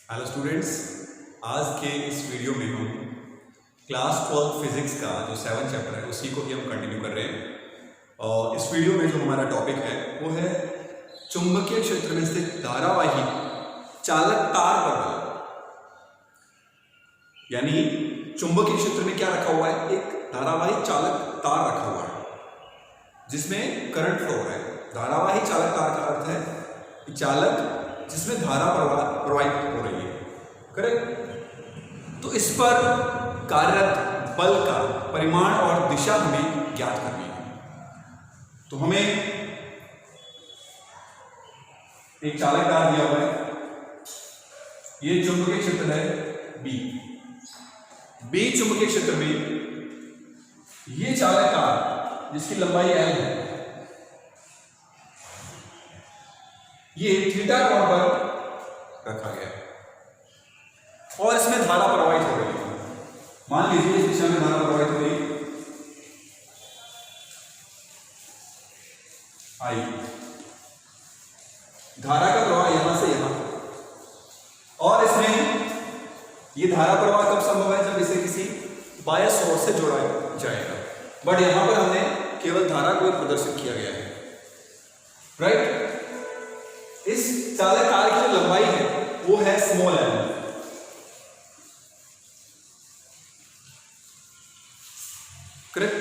Hello students, आज के इस वीडियो में हम क्लास 12 फिजिक्स का जो 7 चैप्टर है उसी को ही हम कंटिन्यू कर रहे हैं। और इस वीडियो में जो हमारा टॉपिक है वो है चुंबकीय क्षेत्र में स्थित धारावाही चालक तार पर बल। यानी चुंबकीय क्षेत्र में क्या रखा हुआ है, एक धारावाही चालक तार रखा हुआ है जिसमें करंट फ्लो हो रहा है। धारावाही चालक तार का अर्थ है चालक जिसमें धारा प्रवाहित हो रही है, करेक्ट। तो इस पर कार्यरत बल का परिमाण और दिशा हमें ज्ञात करनी है। तो हमें एक चालक तार दिया हुआ है, ये चुंबकीय क्षेत्र है बी चुंबकीय क्षेत्र में ये चालक तार जिसकी लंबाई L है, ये थीटा कोण पर रखा गया है और इसमें धारा प्रवाहित हो रही है। मान लीजिए इस दिशा में धारा प्रवाहित हो रही आई, धारा का प्रवाह यहां से यहां, और इसमें ये धारा प्रवाह कब संभव है, जब इसे किसी बाह्य सोर्स से जोड़ा जाएगा। बट यहां पर हमने केवल धारा को प्रदर्शित किया गया है, राइट। इस चालक तार की जो लंबाई है वो है स्मॉल l, करेक्ट।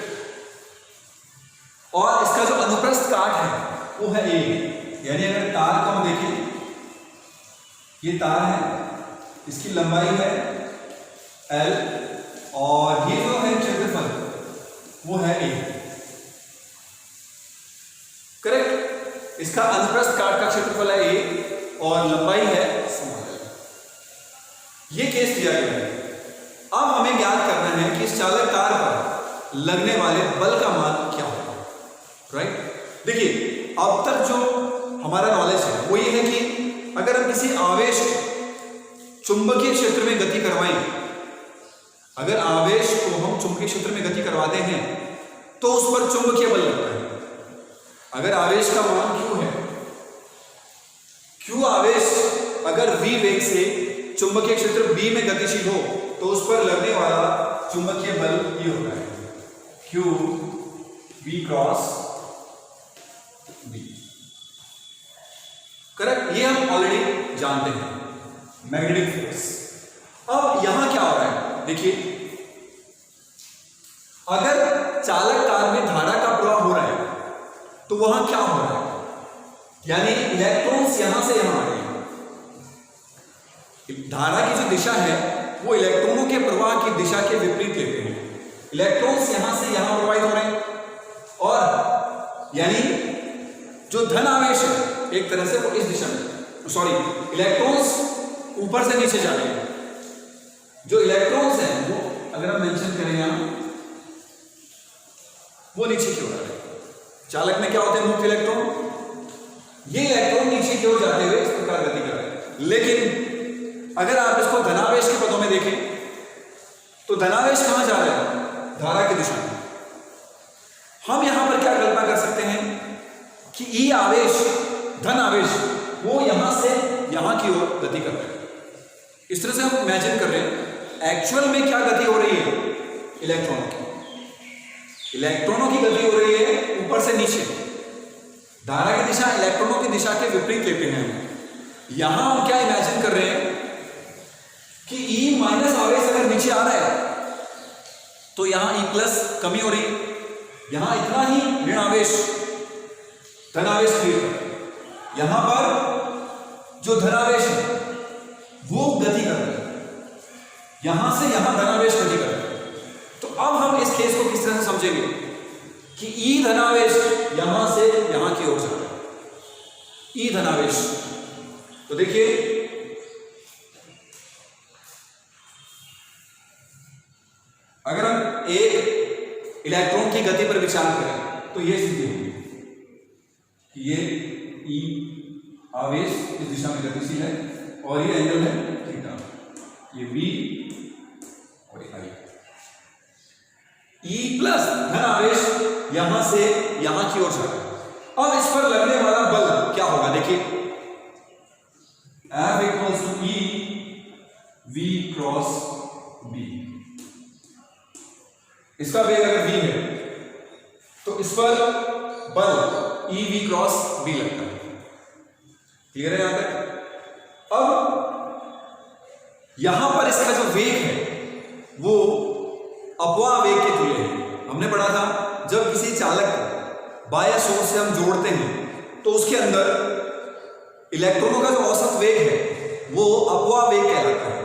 और इसका जो अनुप्रस्थ काट है वो है a। यानी अगर तार को हम देखें, ये तार है, इसकी लंबाई है l और ये जो है क्षेत्रफल वो है a, करेक्ट। इसका अनुप्रस्थ काट का क्षेत्रफल है a और लंबाई है स्मॉल l। ये केस दिया गया है। अब हमें ज्ञात करना है कि इस चालक तार पर लगने वाले बल का मान क्या होगा, राइट। देखिए, अब तक जो हमारा नॉलेज है वो ये है कि अगर हम किसी आवेश को चुंबकीय क्षेत्र में गति करवाएं, अगर आवेश को हम चुंबकीय क्षेत्र में गति करवाते हैं तो उस पर चुंबकीय बल लगता है। अगर आवेश का मान q है, q आवेश अगर v वेग से चुंबकीय क्षेत्र b में गतिशील हो तो उस पर लगने वाला चुंबकीय बल ये होता है q v cross b, correct. ये हम ऑलरेडी जानते हैं, मैग्नेटिक फोर्स। अब यहां क्या हो रहा है, देखिए, अगर चालक तार में धारा का प्रवाह हो रहा है तो वहां क्या हो रहा है, यानी इलेक्ट्रॉन्स यहां से यहां आ रहे हैं। धारा की जो दिशा है वो इलेक्ट्रॉनों के प्रवाह की दिशा के विपरीत लेते हैं। इलेक्ट्रॉन्स यहां से यहां प्रवाहित हो रहे हैं और यानी जो धन आवेश है एक तरह से वो इस दिशा में, सॉरी, इलेक्ट्रॉन्स ऊपर से नीचे जा रहे हैं। जो इलेक्ट्रॉन्स हैं वो अगर हम मेंशन करें यहां, वो नीचे की ओर आ रहे हैं। चालक में क्या होते हैं, मुक्त इलेक्ट्रॉन। ये इलेक्ट्रॉन नीचे की ओर जाते हुए इस प्रकार गति कर रहे हैं। लेकिन अगर आप इसको धनावेश के पदों में देखें तो धनावेश कहां जा रहा है, धारा की दिशा में। हम यहां पर क्या कल्पना कर सकते हैं कि ई आवेश, धन आवेश, वो यहां से यहां की ओर गति कर रहे हैं। इस तरह से हम इमेजिन कर रहे हैं एक्चुअल में क्या गति हो रही है, इलेक्ट्रॉनों की गति हो रही है ऊपर से नीचे। धारा की दिशा इलेक्ट्रॉनों की दिशा के विपरीत लेते हैं। यहां हम क्या इमेजिन कर रहे हैं कि E माइनस आवेश अगर नीचे आ रहा है तो यहां E प्लस कमी हो रही है, यहां इतना ही ऋण आवेश, धनावेश क्रिएट कर रहा है। यहां पर जो धनावेश है वो गति कर रहा है, यहां से यहां धनावेश गति कर रहा है। तो अब हम इस केस को किस तरह से समझेंगे कि ई धनावेश यहां से यहां की ओर जा रहा है, ई धनावेश। तो देखिए, अगर हम एक इलेक्ट्रॉन की गति पर विचार करें तो यह स्थिति होगी कि ये ई आवेश इस दिशा में गतिशील है और ये एंगल है थीटा, ये v और ये I। E प्लस धन आवेश यहां से यहां की ओर जा रहा है। अब इस पर लगने वाला बल क्या होगा, देखिए, F इक्वल्स टू E इसका वेग अगर v है तो इस पर बल e v क्रॉस v लगता है। क्लियर है यहां तक? अब यहां पर इसका जो वेग है वो अपवाह वेग के तुल्य है। हमने पढ़ा था जब किसी चालक को बाह्य सोर्स से हम जोड़ते हैं तो उसके अंदर इलेक्ट्रॉनों का जो औसत वेग है वो अपवाह वेग कहलाता है।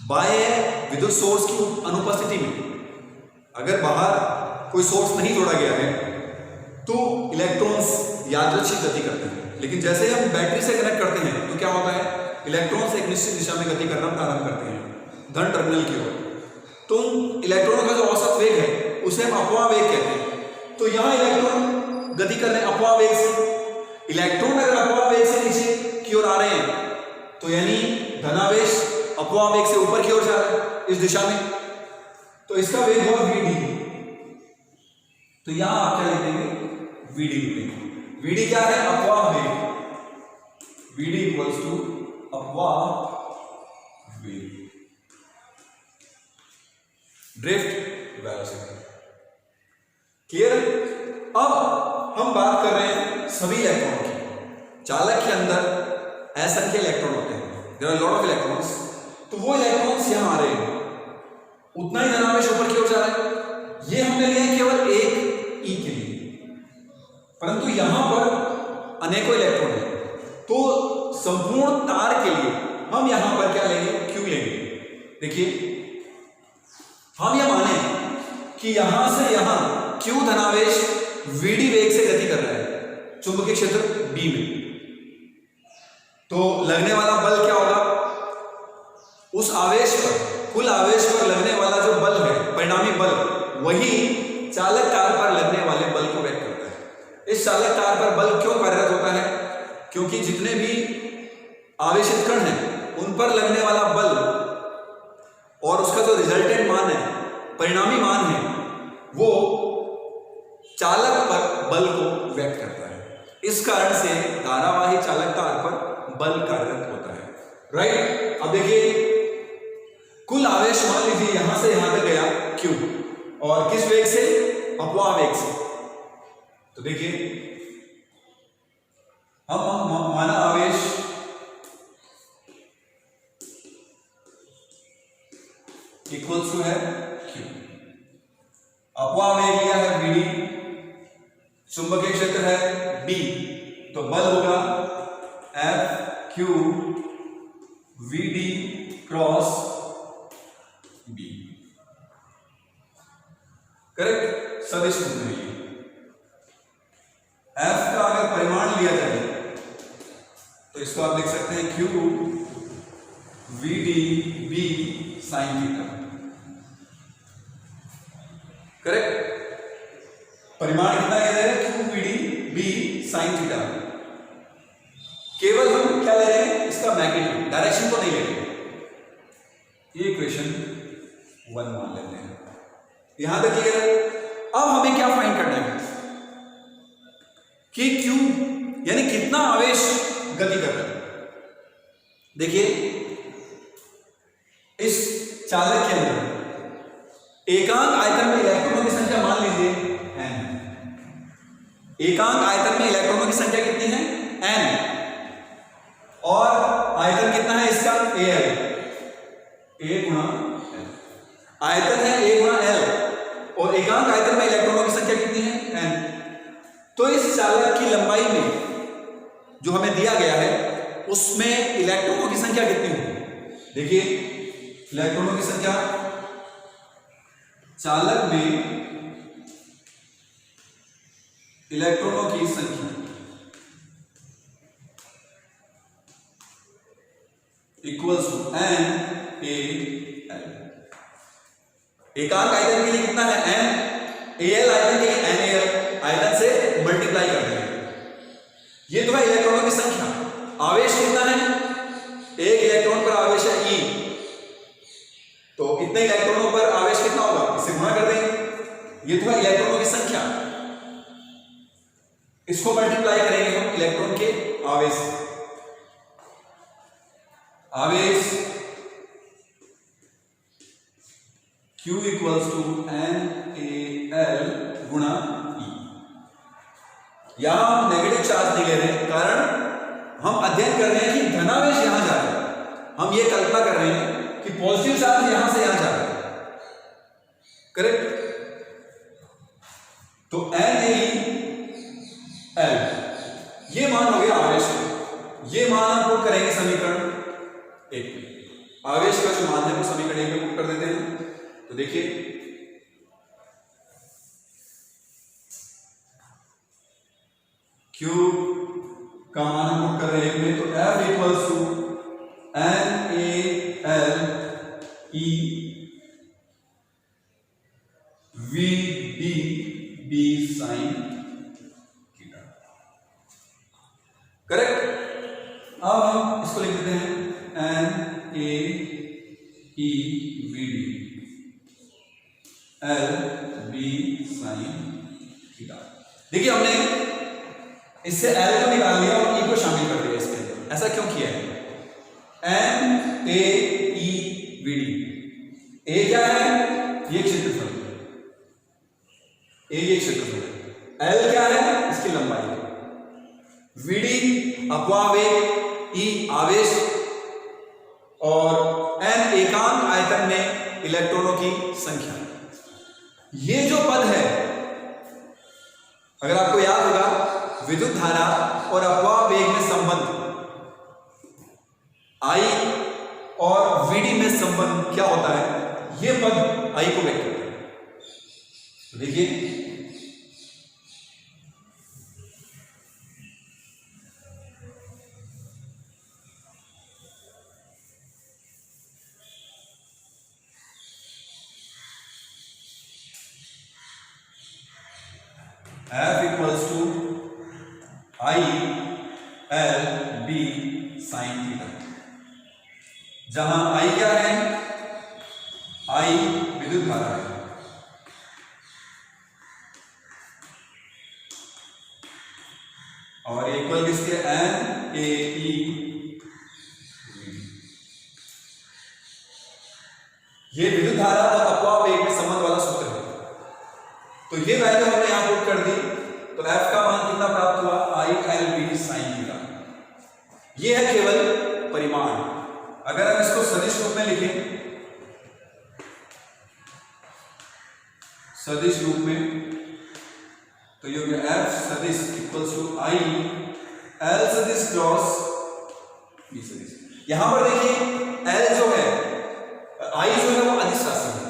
बाह्य विद्युत सोर्स की अनुपस्थिति में अगर बाहर कोई सोर्स नहीं जोड़ा गया है तो इलेक्ट्रॉन्स यादृच्छिक गति करते हैं, लेकिन जैसे ही हम बैटरी से कनेक्ट करते हैं तो क्या होता है, इलेक्ट्रॉन्स एक निश्चित दिशा में गति करना प्रारंभ करते हैं धन टर्मिनल की ओर। तो इलेक्ट्रॉनों का जो औसत वेग है उसे हम अपवाह वेग कहते हैं। तो यहां इलेक्ट्रॉन गति कर रहे हैं अपवाह वेग से। इलेक्ट्रॉन अगर अपवाह वेग से नीचे की ओर आ रहे हैं तो यानी धनावेश अपवाह वेग से ऊपर की ओर जा रहा है इस दिशा में, तो इसका वेग होगा vd। तो यहां आप क्या लिख देंगे, vd लिखेंगे। vd क्या है, अपवाह वेग। vd इक्वल्स टू अपवाह वेग, ड्रिफ्ट वेलोसिटी। क्लियर? अब हम बात कर रहे हैं सभी इलेक्ट्रॉन की। चालक के अंदर असंख्य इलेक्ट्रॉन होते हैं, there are lot of electrons. तो वो इलेक्ट्रॉन्स यहां आ रहे हैं, उतना ही धनावेश ऊपर की ओर जा रहा है। ये हमने लिया है केवल एक ई के लिए, परंतु यहां पर अनेकों इलेक्ट्रॉन है, तो संपूर्ण तार के लिए हम यहां पर क्या लेंगे, क्यू लेंगे। देखिए हम यह माने कि यहां से यहां क्यू धनावेश vd वेग से गति कर रहा है चुंबकीय क्षेत्र B में, तो लगने वाला बल क्या होगा, उस आवेश पर, कुल आवेश पर लगने वाला जो बल है, परिणामी बल, वही चालक तार पर लगने वाले बल को व्यक्त करता है। इस चालक तार पर बल क्यों कार्यरत होता है, क्योंकि जितने भी आवेशित कण हैं उन पर लगने वाला बल और उसका जो रिजल्टेंट मान है, परिणामी मान है, वो चालक पर बल को व्यक्त करता है। इस कारण से धारावाही चालक तार पर बल कार्यरत होता है। राइट? अब देखिए कुल आवेश मान लीजिए यहां से यहां तक गया Q, और किस वेग से, अपवाह वेग से। तो देखिए हम माना आवेश इक्वल्स टू है Q, अपवाह वेग लिया है vd, चुंबकीय क्षेत्र है B, तो बल होगा F Q vd cross B। Correct? सदिश सूत्र है ये। F का अगर परिमाण लिया जाए तो इसको आप लिख सकते हैं Q vd B sin theta. Correct? परिमाण कितना कह रहे हैं, Q vd B sin theta. केवल हम क्या ले रहे हैं, इसका मैग्नीट्यूड, डायरेक्शन को नहीं ले रहे। ये इक्वेशन 1 मान लेते हैं। यहां तक क्लियर है? अब हमें क्या फाइंड करना है कि Q यानी कितना आवेश गति कर रहा है। देखिए इस चालक के अंदर एकांक आयतन में इलेक्ट्रॉनों की संख्या मान लीजिए n। एकांक आयतन में इलेक्ट्रॉनों की संख्या कितनी है, n, और आयतन कितना है इसका, Al, A गुणा L। आयतन है A गुणा L और एकांक आयतन में इलेक्ट्रॉनों की संख्या कितनी है, n। तो इस चालक की लंबाई में जो हमें दिया गया है उसमें इलेक्ट्रॉनों की संख्या कितनी होगी। देखिए इलेक्ट्रॉनों की संख्या चालक में, इलेक्ट्रॉनों की संख्या equals to n a l। एकांक आयतन के लिए कितना है, n, al आयतन के लिए n al, आयतन से मल्टीप्लाई करते हैं। ये तो है इलेक्ट्रॉनों की संख्या। आवेश कितना है, एक इलेक्ट्रॉन पर आवेश है E, तो इतने इलेक्ट्रॉनों पर आवेश कितना होगा, इसे गुणा कर देंगे। ये तो है इलेक्ट्रॉनों की संख्या, इसको मल्टीप्लाई करेंगे हम इलेक्ट्रॉन के आवेश से। आवेश Q इक्वल्स टू NaL गुणा E। यहां हम नेगेटिव चार्ज नहीं ले रहे हैं, कारण हम अध्ययन कर रहे हैं कि धनावेश यहां जा रहे हैं। हम ये कल्पना कर रहे हैं कि पॉजिटिव चार्ज यहां से यहां जा रहा है, करेक्ट। तो NaL ये मान हो गया आवेश का। ये मान हम पुट करेंगे समीकरण 1 में। आवेश का जो मान है वो समीकरण 1 में पुट कर देते हैं। तो देखिए Q का मान हम पुट कर रहे हैं 1 में, तो F equals to NaL E VdB sin theta, correct. अब हम इसको लिख देते हैं NaE VdB LB sin theta. देखिए हमने इससे L को निकाल लिया और E को शामिल कर दिया इसके अंदर। ऐसा क्यों किया है? NaE VD, A क्या है? ये क्षेत्रफल, A ये क्षेत्रफल है। L क्या है? इसकी लंबाई है। VD अपवावेग, E आवेश, और N एकांक आयतन में इलेक्ट्रॉनों की संख्या। ये जो पद है, अगर आपको याद होगा, विद्युत धारा और अपवाह वेग में संबंध, I और VD में संबंध क्या होता है? ये पद I को व्यक्त करता है। तो देखिए F equals to ILB sin theta, जहां I क्या है? I विद्युत धारा है, और इक्वल किसके? NaE। ये विद्युत धारा और अपवाह वेग में संबंध वाला सूत्र है। तो ये वैल्यू हमने यहां पुट कर दी, तो F का मान कितना प्राप्त हुआ? ILB sin theta. ये है केवल परिमाण। अगर हम इसको सदिश रूप में लिखें, सदिश रूप में, तो ये हो गया F सदिश इक्वल्स टू I L सदिश क्रॉस B सदिश। यहां पर देखिए L जो है, I जो है वो अदिश राशि है।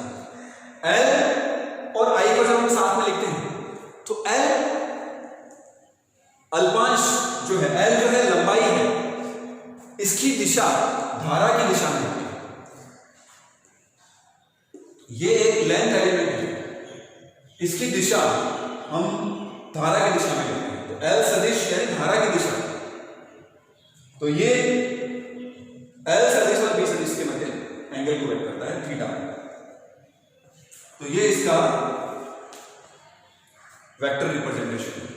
L और I को जब हम साथ में लिखते हैं तो L अल्पांश जो है, L जो है लंबाई है, इसकी दिशा धारा की दिशा में होती है। ये एक लेंथ एलिमेंट है, इसकी दिशा हम धारा की दिशा में लेते हैं। तो L सदिश यानी धारा की दिशा, तो ये L सदिश और B सदिश के मध्य एंगल को व्यक्त करता है, थीटा। तो ये इसका वेक्टर रिप्रेजेंटेशन है।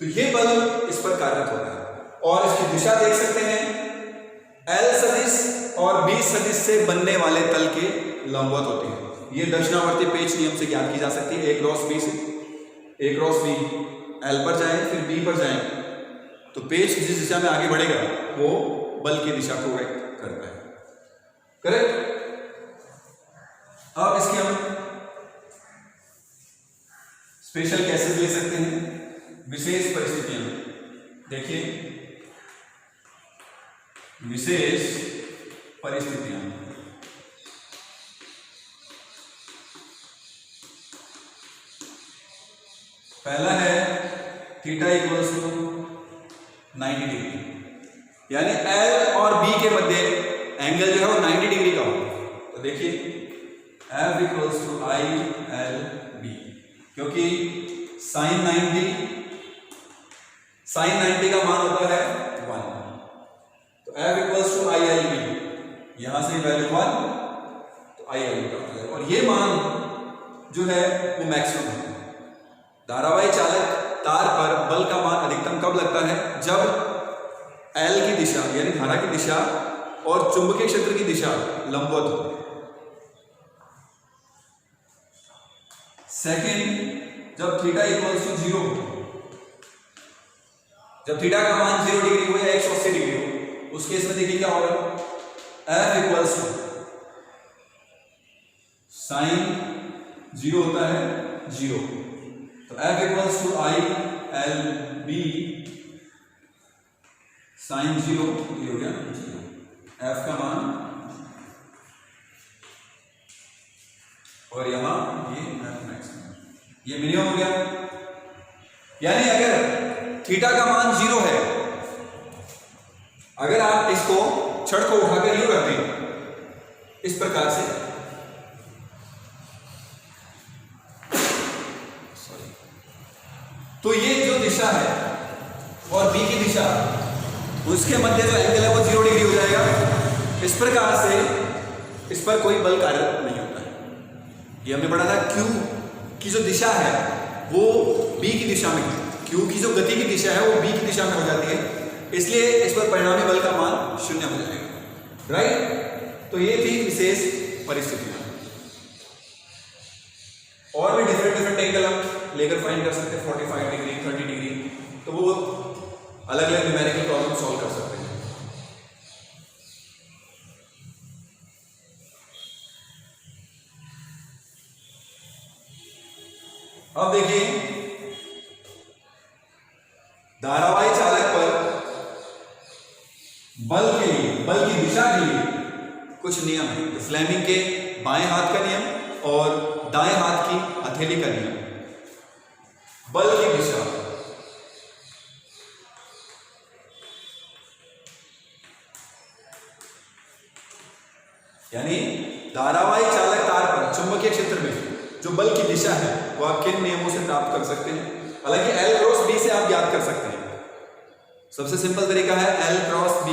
तो ये बल इस पर कार्यरत होता है, और इसकी दिशा देख सकते हैं, L सदिश और B सदिश से बनने वाले तल के लंबवत होते हैं। ये दक्षिणावर्ती पेच नियम से ज्ञात की जा सकती है। A क्रॉस B से, A क्रॉस B L पर जाए, फिर B पर जाए, तो पेच जिस दिशा में आगे बढ़ेगा वो बल की दिशा को व्यक्त करता है, करेक्ट। अब इसके हम स्पेशल केसेस ले सकते हैं, विशेष परिस्थितियां। देखिए विशेष परिस्थितियां, पहला है थीटा इक्वल्स टू 90 डिग्री, यानी L और B के मध्य एंगल जो है वो 90 डिग्री का हो। तो देखिए F इक्वल्स टू ILB, क्योंकि साइन 90 का मान होता है 1, तो F इक्वल्स टू ILB, यहां से वैल्यू 1, तो ILB का होता है। और ये मान जो है वो मैक्सिमम है। धारावाही चालक तार पर बल का मान अधिकतम कब लगता है? जब L की दिशा यानी धारा की दिशा और चुंबकीय क्षेत्र की दिशा लंबवत हो। सेकेंड, जब थीटा इक्वल्स टू 0, जब थीटा का मान 0 डिग्री हो या 180 डिग्री हो, उस केस में देखिए क्या होगा, F इक्वल्स टू साइन 0 होता है 0, तो F equals to I L B sine 0, ये हो गया 0, F का मान, और यहां ये F मैक्सिमम, ये मिनिमम हो गया। यानी अगर थीटा का मान 0 है, अगर आप इसको छड़ को उठाकर यूं रख दें इस प्रकार से, तो ये जो दिशा है और B की दिशा, उसके मध्य जो एंगल है वो 0 डिग्री हो जाएगा। इस प्रकार से इस पर कोई बल कार्य नहीं होता है। ये हमने पढ़ा था Q की जो दिशा है वो B की दिशा में है, Q की जो गति की दिशा है वो B की दिशा में हो जाती है, इसलिए इस पर परिणामी बल का मान 0 हो जाएगा। राइट, तो ये थी विशेष परिस्थितियां। और भी डिफरेंट एंगल हम लेकर फाइंड कर सकते हैं, 45 डिग्री, 30 डिग्री, तो वो अलग अलग न्यूमेरिकल प्रॉब्लम सॉल्व कर सकते हैं। अब देखिए, धारावाही चालक पर बल के लिए, बल की दिशा के लिए कुछ नियम है, तो फ्लेमिंग के बाएं हाथ का नियम और दाएं हाथ की हथेली का नियम। बल की दिशा, यानी धारावाही चालक तार पर चुंबकीय क्षेत्र में जो बल की दिशा है वो आप किन नियमों से प्राप्त कर सकते हैं। हालांकि L क्रॉस B से आप ज्ञात कर सकते हैं। सबसे सिंपल तरीका है L cross B।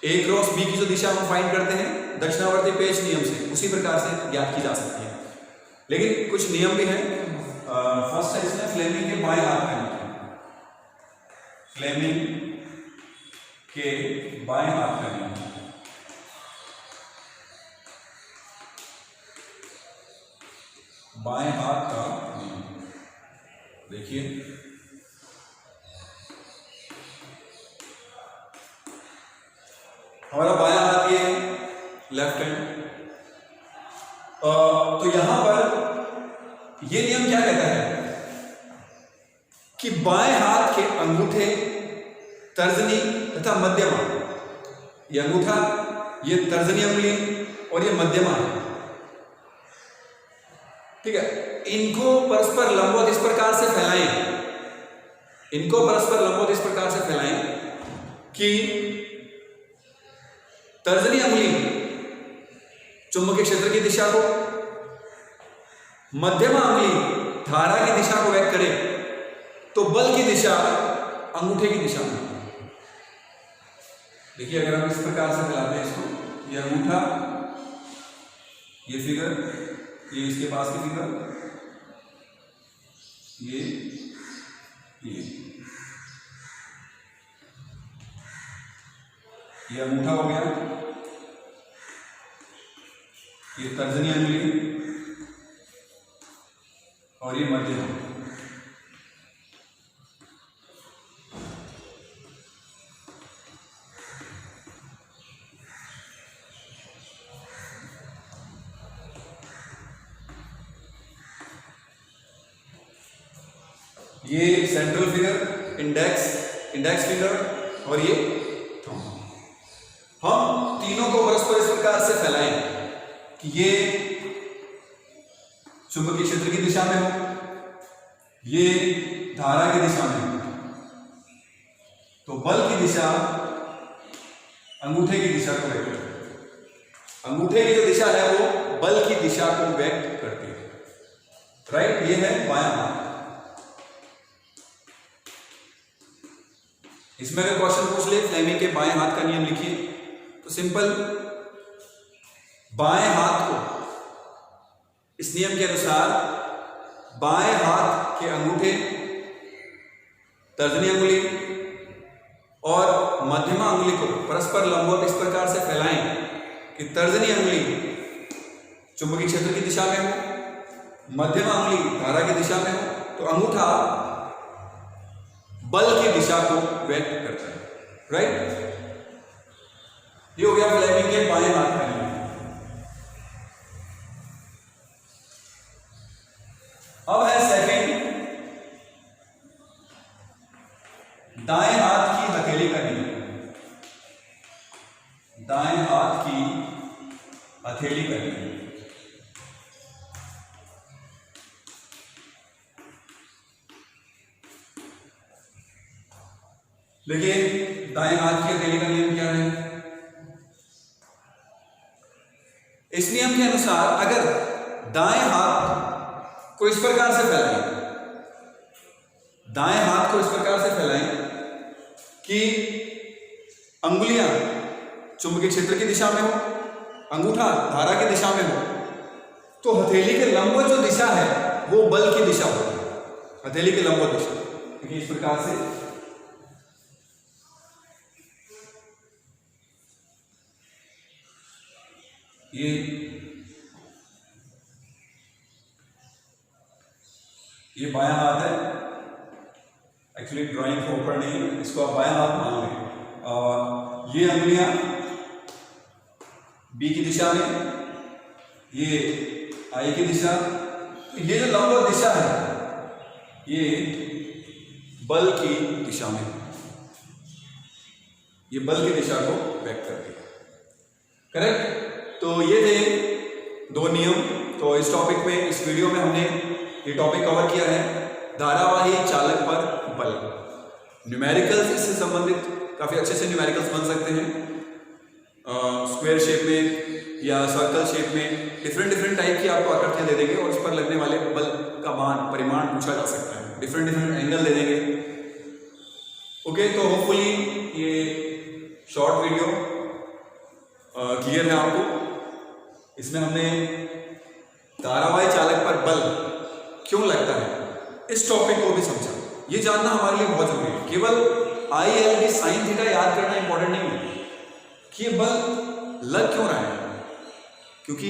A cross B की जो दिशा हम फाइंड करते हैं दक्षिणावर्ती पेच नियम से, उसी प्रकार से ज्ञात की जा सकती है। लेकिन कुछ नियम भी हैं। फर्स्ट है इसमें फ्लेमिंग के बाएं हाथ का नियम, फ्लेमिंग के बाएं हाथ का नियम। बाएं हाथ का नियम देखिए, हमारा बायां हाथ ये लेफ्ट हैंड, तो यहां पर ये नियम क्या कहता है कि बाएं हाथ के अंगूठे, तर्जनी तथा मध्यमा, ये अंगूठा, ये तर्जनी उंगली और ये मध्यमा है, ठीक है, इनको परस्पर लंबवत इस प्रकार से फैलाएं, इनको परस्पर लंबवत इस प्रकार से फैलाएं कि तर्जनी उंगली चुंबकीय क्षेत्र की दिशा को, मध्यमा उंगली धारा की दिशा को व्यक्त करे, तो बल की दिशा अंगूठे की दिशा में। देखिए अगर हम इस प्रकार से फैलाते हैं इसको, ये अंगूठा, ये फिगर, ये इसके पास की फिगर, ये अंगूठा हो गया, ये तर्जनी उंगली और ये मध्यमा। ये सेंट्रल फिगर, इंडेक्स फिंगर और ये थंब। हम तीनों को परस्पर इस प्रकार से फैलाएं कि ये चुंबकीय क्षेत्र की दिशा में हो, ये धारा की दिशा में हो, तो बल की दिशा अंगूठे की दिशा को व्यक्त करती है। अंगूठे की जो दिशा है वो बल की दिशा को व्यक्त करती है। राइट, ये है बायां हाथ। इसमें अगर क्वेश्चन पूछ ले फ्लेमिंग के बाएं हाथ का नियम लिखिए, तो सिंपल, बाएं हाथ को इस नियम के अनुसार बाएं हाथ के अंगूठे, तर्जनी उंगली और मध्यमा उंगली को परस्पर लंबवत इस प्रकार से फैलाएं कि तर्जनी उंगली चुंबकीय क्षेत्र की दिशा में हो, मध्यमा अंगुली धारा की दिशा में हो तो अंगूठा बल की दिशा को व्यक्त करता है, राइट। ये हो गया फ्लेमिंग के बाएं हाथ का नियम। अब है सेकंड, दाएं हाथ की हथेली का नियम। दाएं हाथ की हथेली का नियम। देखिए दाएं हाथ की हथेली का नियम क्या है। इस नियम के अनुसार अगर दाएं हाथ को इस प्रकार से फैलाएं, दाएं हाथ को इस प्रकार से फैलाएं कि अंगुलियां चुंबकीय क्षेत्र की दिशा में हो, अंगूठा धारा की दिशा में हो, तो हथेली के लंबवत जो दिशा है वो बल की दिशा होगी। हथेली के लंबवत दिशा देखिए इस प्रकार से, ये बायां हाथ है। एक्चुअली ड्राइंग प्रॉपर नहीं है, इसको आप बायां हाथ मान लें। और ये अंगुलियां बी की दिशा में, ये आई की दिशा। तो ये जो लंबवत दिशा है ये बल की दिशा में, ये बल की दिशा को व्यक्त करती है, करेक्ट। तो ये थे दो नियम। तो इस टॉपिक में, इस वीडियो में हमने ये टॉपिक कवर किया है, धारावाही चालक पर बल। न्यूमेरिकल्स इससे संबंधित काफी अच्छे से न्यूमेरिकल्स बन सकते हैं, स्क्वायर शेप में या सर्कल शेप में डिफरेंट टाइप की आपको आकृतियां दे देंगे और उस पर लगने वाले बल का मान, परिमाण पूछा जा सकता है। डिफरेंट एंगल दे देंगे। ओके, तो होपफुली ये शॉर्ट वीडियो क्लियर है आपको। इसमें हमने धारावाही चालक पर बल क्यों लगता है इस टॉपिक को भी समझा। ये जानना हमारे लिए बहुत जरूरी है। केवल ILD साइन थीटा याद करना इंपॉर्टेंट नहीं है कि ये बल लग क्यों रहा है, क्योंकि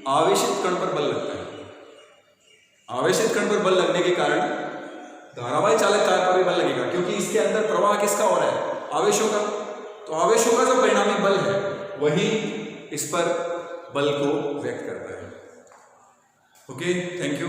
आवेशित कण पर बल लगता है। आवेशित कण पर बल लगने के कारण धारावाही चालक कार पर भी बल लगेगा, क्योंकि इसके अंदर प्रवाह किसका हो रहा है, आवेशों का। तो आवेशों का जो परिणामी बल है वही इस पर बल को व्यक्त करता है। Okay, thank you.